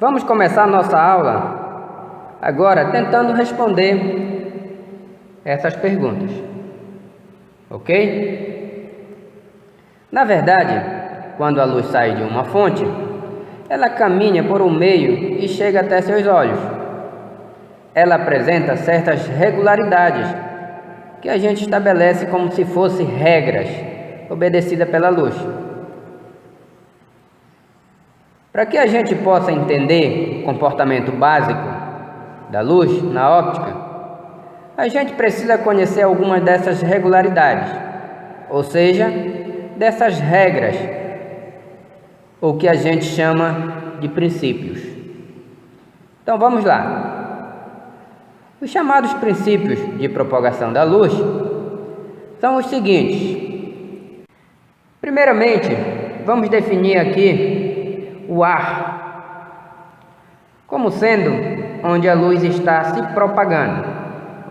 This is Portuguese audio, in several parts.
Vamos começar nossa aula agora tentando responder essas perguntas, ok? Na verdade, quando a luz sai de uma fonte, ela caminha por um meio e chega até seus olhos. Ela apresenta certas regularidades que a gente estabelece como se fossem regras obedecidas pela luz. Para que a gente possa entender o comportamento básico da luz na óptica, a gente precisa conhecer algumas dessas regularidades, ou seja, dessas regras, ou que a gente chama de princípios. Então vamos lá. Os chamados princípios de propagação da luz são os seguintes. Primeiramente, vamos definir aqui o ar como sendo onde a luz está se propagando,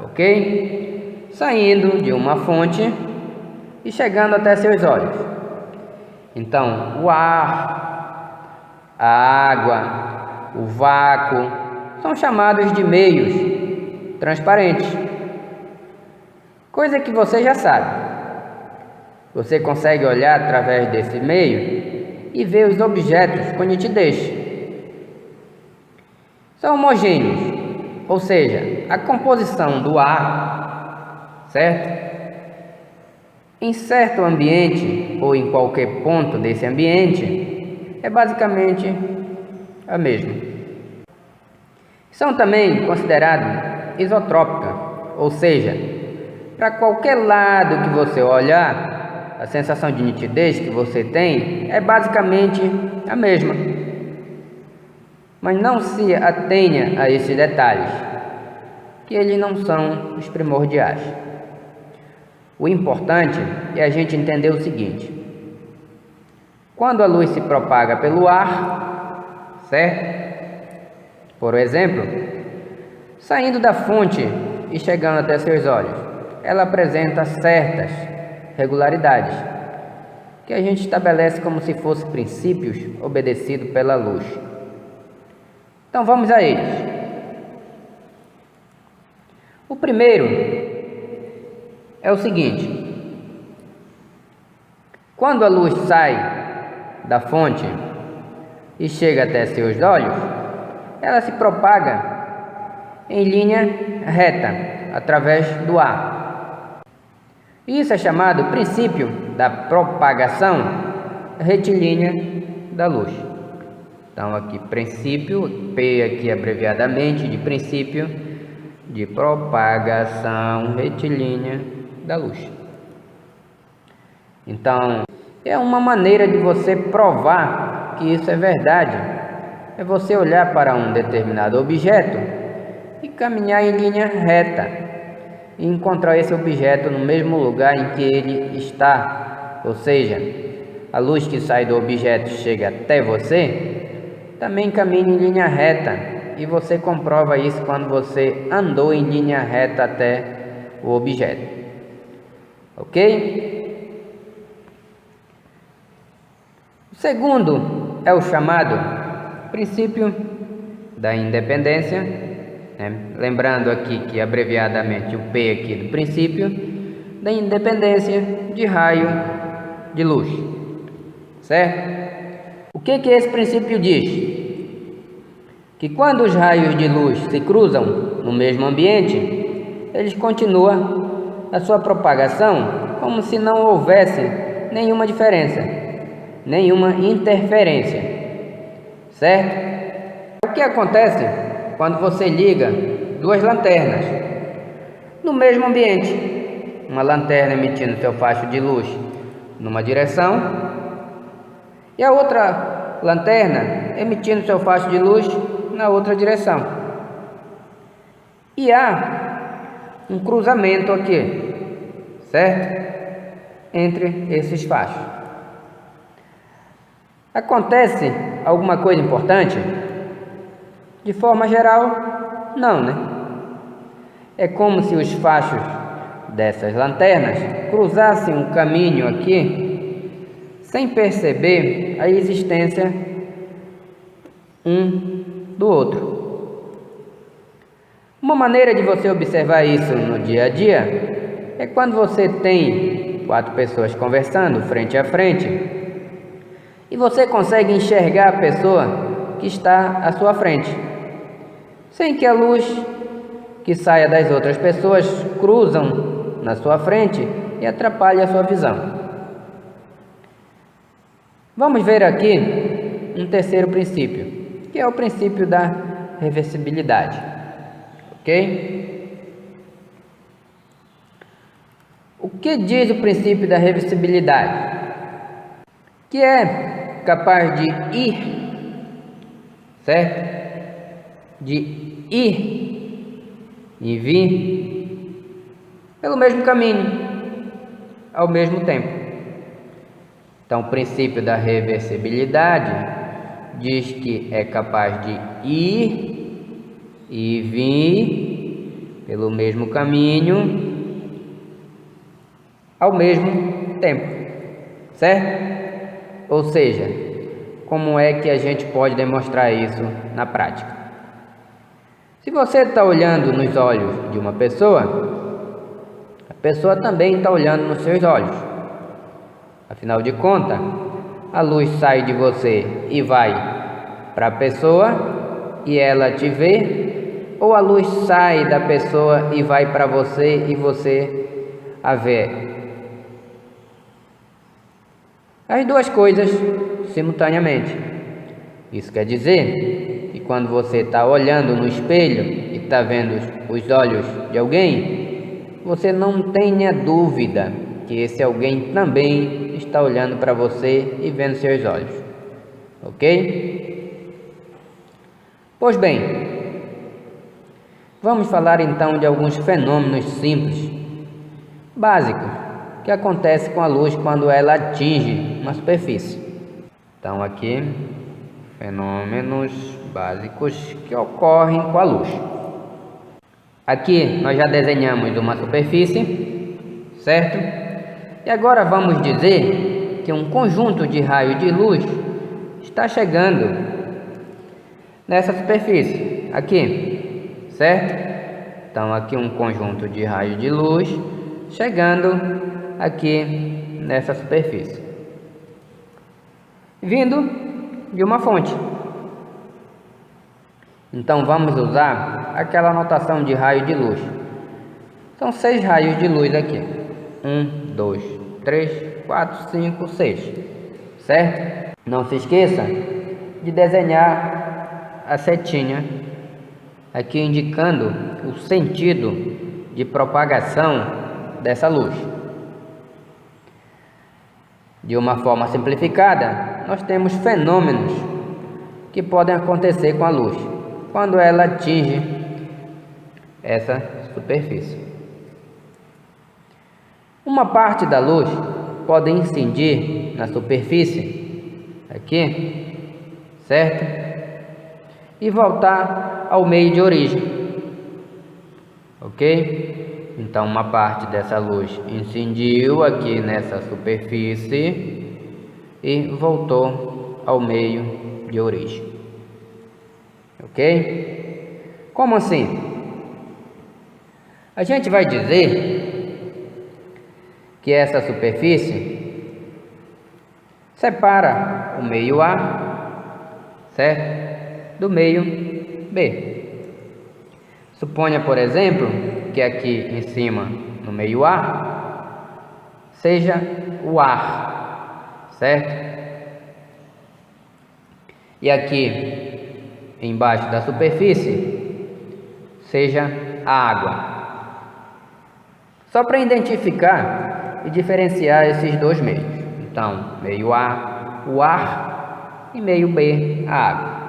ok? Saindo de uma fonte e chegando até seus olhos. Então, o ar, a água, o vácuo são chamados de meios transparentes, coisa que você já sabe. Você consegue olhar através desse meio e ver os objetos com nitidez. São homogêneos, ou seja, a composição do ar, certo? Em certo ambiente ou em qualquer ponto desse ambiente é basicamente a mesma. São também considerados isotrópicas, ou seja, para qualquer lado que você olhar, a sensação de nitidez que você tem é basicamente a mesma. Mas não se atenha a esses detalhes, que eles não são os primordiais. O importante é a gente entender o seguinte: quando a luz se propaga pelo ar, certo? Por exemplo, saindo da fonte e chegando até seus olhos, ela apresenta certas regularidades que a gente estabelece como se fossem princípios obedecidos pela luz. Então vamos a eles. O primeiro é o seguinte: quando a luz sai da fonte e chega até seus olhos, ela se propaga em linha reta através do ar. Isso é chamado princípio da propagação retilínea da luz. Então aqui princípio, P aqui abreviadamente de princípio de propagação retilínea da luz. Então é uma maneira de você provar que isso é verdade. É você olhar para um determinado objeto e caminhar em linha reta e encontrar esse objeto no mesmo lugar em que ele está, ou seja, a luz que sai do objeto chega até você, também caminha em linha reta, e você comprova isso quando você andou em linha reta até o objeto, ok? O segundo é o chamado princípio da independência. Lembrando aqui que abreviadamente o P aqui do princípio da independência de raio de luz, certo? O que esse princípio diz? Que quando os raios de luz se cruzam no mesmo ambiente, eles continuam a sua propagação como se não houvesse nenhuma diferença, nenhuma interferência, certo? O que acontece quando você liga duas lanternas no mesmo ambiente? Uma lanterna emitindo seu facho de luz numa direção e a outra lanterna emitindo seu facho de luz na outra direção. E há um cruzamento aqui, certo? Entre esses fachos. Acontece alguma coisa importante? De forma geral, não, né? É como se os fachos dessas lanternas cruzassem um caminho aqui sem perceber a existência um do outro. Uma maneira de você observar isso no dia a dia é quando você tem 4 pessoas conversando frente a frente e você consegue enxergar a pessoa que está à sua frente, sem que a luz que saia das outras pessoas cruzam na sua frente e atrapalhe a sua visão. Vamos ver aqui um terceiro princípio, que é o princípio da reversibilidade, ok? O que diz o princípio da reversibilidade? Que é capaz de ir, certo? De ir e vir pelo mesmo caminho, ao mesmo tempo. Então, o princípio da reversibilidade diz que é capaz de ir e vir pelo mesmo caminho ao mesmo tempo, certo? Ou seja, como é que a gente pode demonstrar isso na prática? Se você está olhando nos olhos de uma pessoa, a pessoa também está olhando nos seus olhos. Afinal de contas, a luz sai de você e vai para a pessoa e ela te vê, ou a luz sai da pessoa e vai para você e você a vê. As duas coisas simultaneamente. Isso quer dizer que quando você está olhando no espelho e está vendo os olhos de alguém, você não tenha dúvida que esse alguém também está olhando para você e vendo seus olhos, ok? Pois bem, vamos falar então de alguns fenômenos simples, básicos, que acontecem com a luz quando ela atinge uma superfície. Então aqui, fenômenos básicos que ocorrem com a luz. Aqui nós já desenhamos uma superfície, certo? E agora vamos dizer que um conjunto de raios de luz está chegando nessa superfície, aqui, certo? Então aqui um conjunto de raios de luz chegando aqui nessa superfície, vindo de uma fonte. Então vamos usar aquela notação de raio de luz. São 6 raios de luz aqui. 1, 2, 3, 4, 5, 6, certo? Não se esqueça de desenhar a setinha aqui indicando o sentido de propagação dessa luz. De uma forma simplificada, nós temos fenômenos que podem acontecer com a luz quando ela atinge essa superfície. Uma parte da luz pode incidir na superfície, aqui, certo? E voltar ao meio de origem, ok? Então, uma parte dessa luz incidiu aqui nessa superfície e voltou ao meio de origem, ok? Como assim? A gente vai dizer que essa superfície separa o meio A, certo? Do meio B. Suponha, por exemplo, que aqui em cima, no meio A, seja o ar, certo? E aqui embaixo da superfície seja a água. Só para identificar e diferenciar esses dois meios. Então, meio A, o ar, e meio B, a água.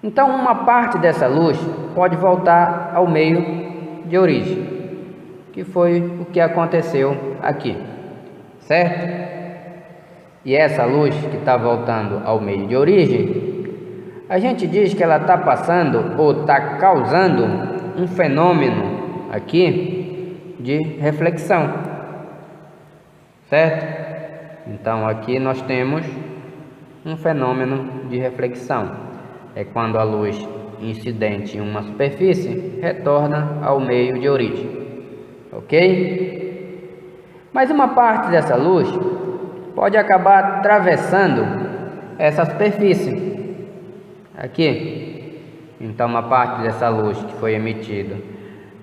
Então, uma parte dessa luz pode voltar ao meio de origem, que foi o que aconteceu aqui, certo? E essa luz que está voltando ao meio de origem, a gente diz que ela está passando ou está causando um fenômeno aqui de reflexão, certo? Então aqui nós temos um fenômeno de reflexão. é quando a luz incidente em uma superfície retorna ao meio de origem, ok? Mas uma parte dessa luz pode acabar atravessando essa superfície aqui. Então uma parte dessa luz que foi emitida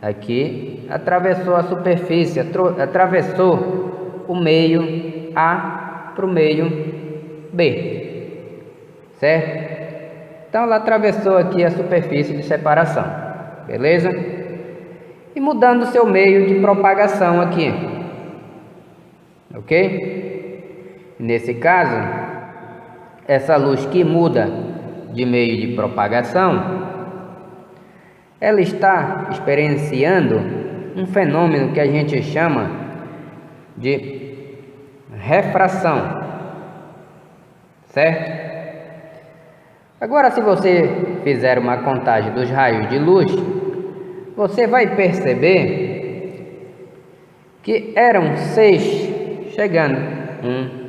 aqui atravessou a superfície, atravessou o meio A para o meio B, certo? Então ela atravessou aqui a superfície de separação, beleza? E mudando seu meio de propagação aqui, ok? Nesse caso, essa luz que muda de meio de propagação, ela está experienciando um fenômeno que a gente chama de refração, certo? Agora, se você fizer uma contagem dos raios de luz, você vai perceber que eram 6 chegando. 1,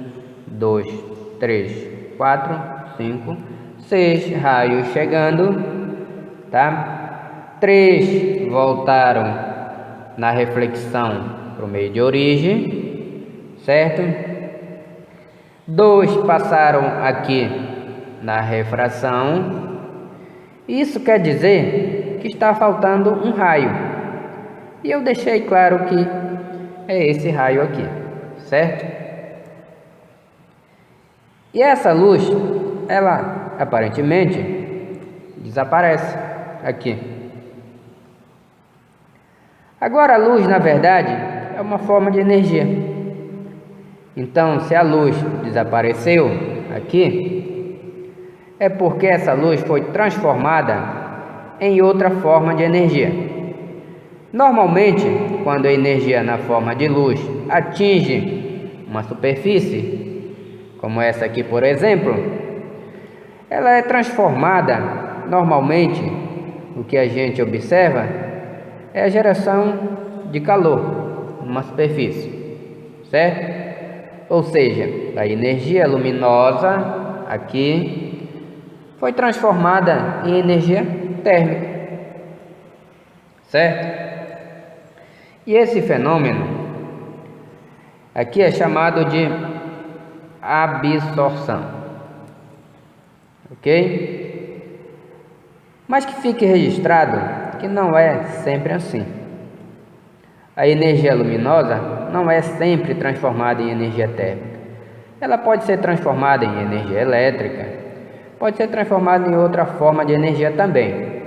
2, 3, 4, 5, 6 raios chegando, tá? 3 voltaram na reflexão para o meio de origem, certo? 2 passaram aqui na refração. Isso quer dizer que está faltando um raio, e eu deixei claro que é esse raio aqui, certo? E essa luz, ela aparentemente desaparece aqui. Agora a luz, na verdade, é uma forma de energia. Então, se a luz desapareceu aqui, é porque essa luz foi transformada em outra forma de energia. Normalmente, quando a energia na forma de luz atinge uma superfície, como essa aqui, por exemplo, ela é transformada, normalmente, o que a gente observa é a geração de calor numa superfície, certo? Ou seja, a energia luminosa aqui foi transformada em energia térmica, certo? E esse fenômeno aqui é chamado de absorção, ok? Mas que fique registrado que não é sempre assim. A energia luminosa não é sempre transformada em energia térmica. Ela pode ser transformada em energia elétrica, pode ser transformada em outra forma de energia também.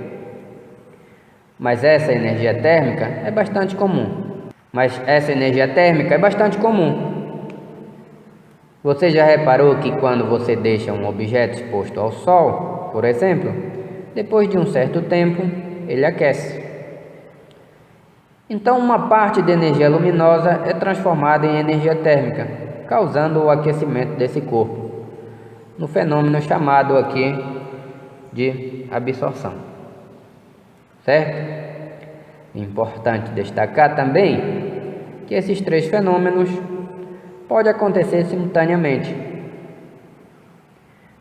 Mas essa energia térmica é bastante comum. Você já reparou que quando você deixa um objeto exposto ao sol, por exemplo, depois de um certo tempo, ele aquece. Então, uma parte de energia luminosa é transformada em energia térmica, causando o aquecimento desse corpo, no fenômeno chamado aqui de absorção, certo? É importante destacar também que esses 3 fenômenos podem acontecer simultaneamente.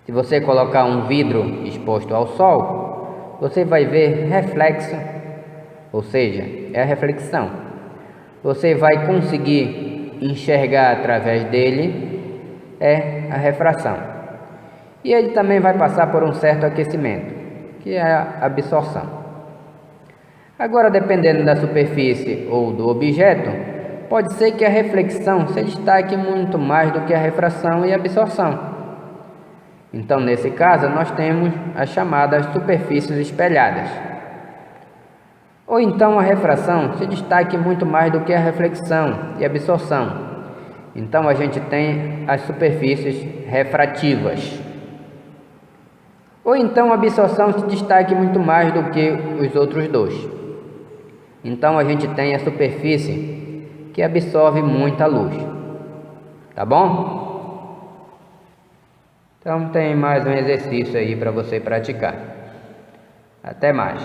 Se você colocar um vidro exposto ao sol, você vai ver reflexo, ou seja, é a reflexão. Você vai conseguir enxergar através dele, é a refração. E ele também vai passar por um certo aquecimento, que é a absorção. Agora, dependendo da superfície ou do objeto, pode ser que a reflexão se destaque muito mais do que a refração e a absorção. Então, nesse caso, nós temos as chamadas superfícies espelhadas. Ou então a refração se destaque muito mais do que a reflexão e absorção. Então a gente tem as superfícies refrativas. Ou então a absorção se destaque muito mais do que os outros dois. Então a gente tem a superfície que absorve muita luz. Tá bom? Então tem mais um exercício aí para você praticar. Até mais.